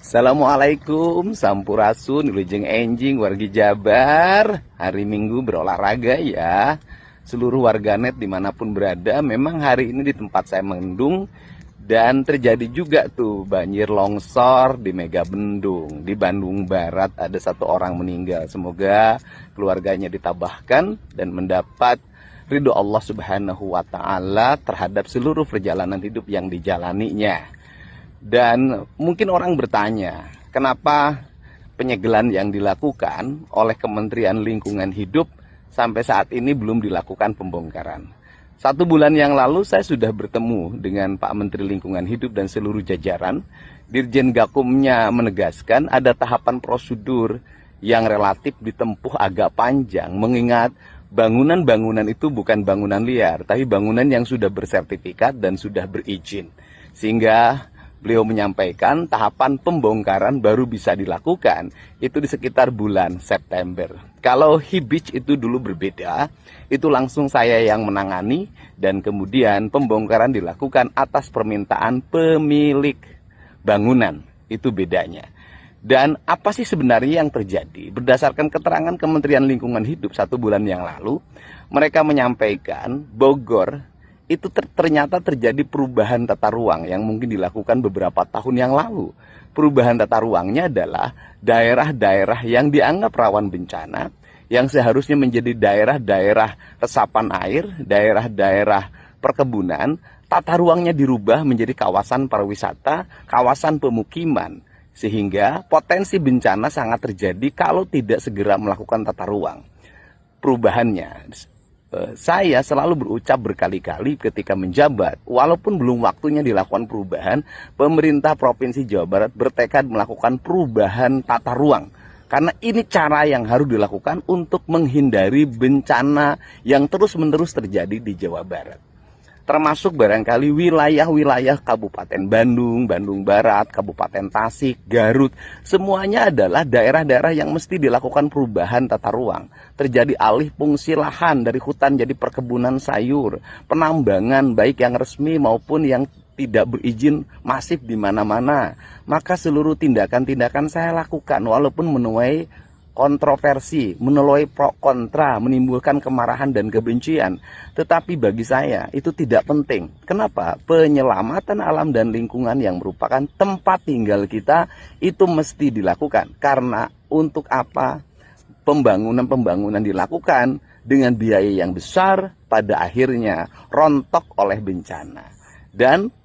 Assalamualaikum, Sampurasun, Wilujeng Enjing, wargi Jabar. Hari Minggu berolahraga ya. Seluruh warganet dimanapun berada, memang hari ini di tempat saya mendung. Dan terjadi juga tuh banjir longsor di Megabendung. Di Bandung Barat ada 1 orang meninggal. Semoga keluarganya ditabahkan dan mendapat ridho Allah Subhanahu wa Ta'ala terhadap seluruh perjalanan hidup yang dijalaninya. Dan mungkin orang bertanya, kenapa penyegelan yang dilakukan oleh Kementerian Lingkungan Hidup sampai saat ini belum dilakukan pembongkaran. 1 bulan yang lalu saya sudah bertemu dengan Pak Menteri Lingkungan Hidup dan seluruh jajaran. Dirjen Gakumnya menegaskan ada tahapan prosedur yang relatif ditempuh agak panjang, mengingat bangunan-bangunan itu bukan bangunan liar, tapi bangunan yang sudah bersertifikat dan sudah berizin. Sehingga beliau menyampaikan tahapan pembongkaran baru bisa dilakukan itu di sekitar bulan September. Kalau Hibich itu dulu berbeda, itu langsung saya yang menangani dan kemudian pembongkaran dilakukan atas permintaan pemilik bangunan. Itu bedanya. Dan apa sih sebenarnya yang terjadi? Berdasarkan keterangan Kementerian Lingkungan Hidup 1 bulan yang lalu, mereka menyampaikan Bogor itu ternyata terjadi perubahan tata ruang yang mungkin dilakukan beberapa tahun yang lalu. Perubahan tata ruangnya adalah daerah-daerah yang dianggap rawan bencana, yang seharusnya menjadi daerah-daerah resapan air, daerah-daerah perkebunan, tata ruangnya dirubah menjadi kawasan pariwisata, kawasan pemukiman. Sehingga potensi bencana sangat terjadi kalau tidak segera melakukan tata ruang. Perubahannya, saya selalu berucap berkali-kali ketika menjabat, walaupun belum waktunya dilakukan perubahan, pemerintah Provinsi Jawa Barat bertekad melakukan perubahan tata ruang. Karena ini cara yang harus dilakukan untuk menghindari bencana yang terus-menerus terjadi di Jawa Barat. Termasuk barangkali wilayah-wilayah Kabupaten Bandung, Bandung Barat, Kabupaten Tasik, Garut. Semuanya adalah daerah-daerah yang mesti dilakukan perubahan tata ruang. Terjadi alih fungsi lahan dari hutan jadi perkebunan sayur. Penambangan baik yang resmi maupun yang tidak berizin masif di mana-mana. Maka seluruh tindakan-tindakan saya lakukan walaupun menuai kontroversi, menuai pro kontra, menimbulkan kemarahan dan kebencian. Tetapi bagi saya itu tidak penting. Kenapa? Penyelamatan alam dan lingkungan yang merupakan tempat tinggal kita itu mesti dilakukan. Karena untuk apa pembangunan-pembangunan dilakukan dengan biaya yang besar, pada akhirnya rontok oleh bencana. Dan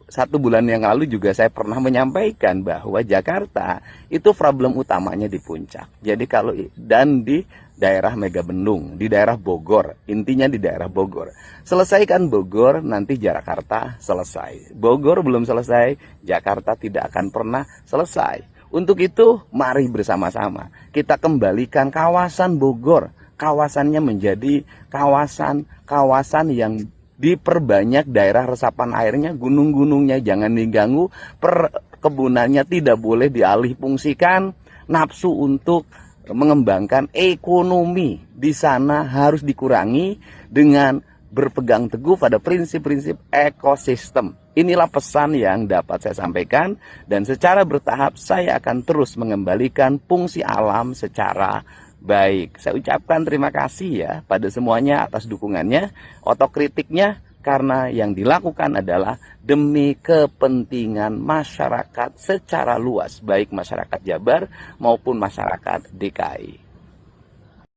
1 bulan yang lalu juga saya pernah menyampaikan bahwa Jakarta itu problem utamanya di puncak. Jadi kalau dan di daerah Megabendung, di daerah Bogor, intinya di daerah Bogor. Selesaikan Bogor, nanti Jakarta selesai. Bogor belum selesai, Jakarta tidak akan pernah selesai. Untuk itu, mari bersama-sama kita kembalikan kawasan Bogor, kawasannya menjadi kawasan yang diperbanyak daerah resapan airnya, gunung-gunungnya jangan diganggu, perkebunannya tidak boleh dialih fungsikan, nafsu untuk mengembangkan ekonomi di sana harus dikurangi dengan berpegang teguh pada prinsip-prinsip ekosistem. Inilah pesan yang dapat saya sampaikan dan secara bertahap saya akan terus mengembalikan fungsi alam secara baik. Saya ucapkan terima kasih ya pada semuanya atas dukungannya, otokritiknya, karena yang dilakukan adalah demi kepentingan masyarakat secara luas, baik masyarakat Jabar maupun masyarakat DKI.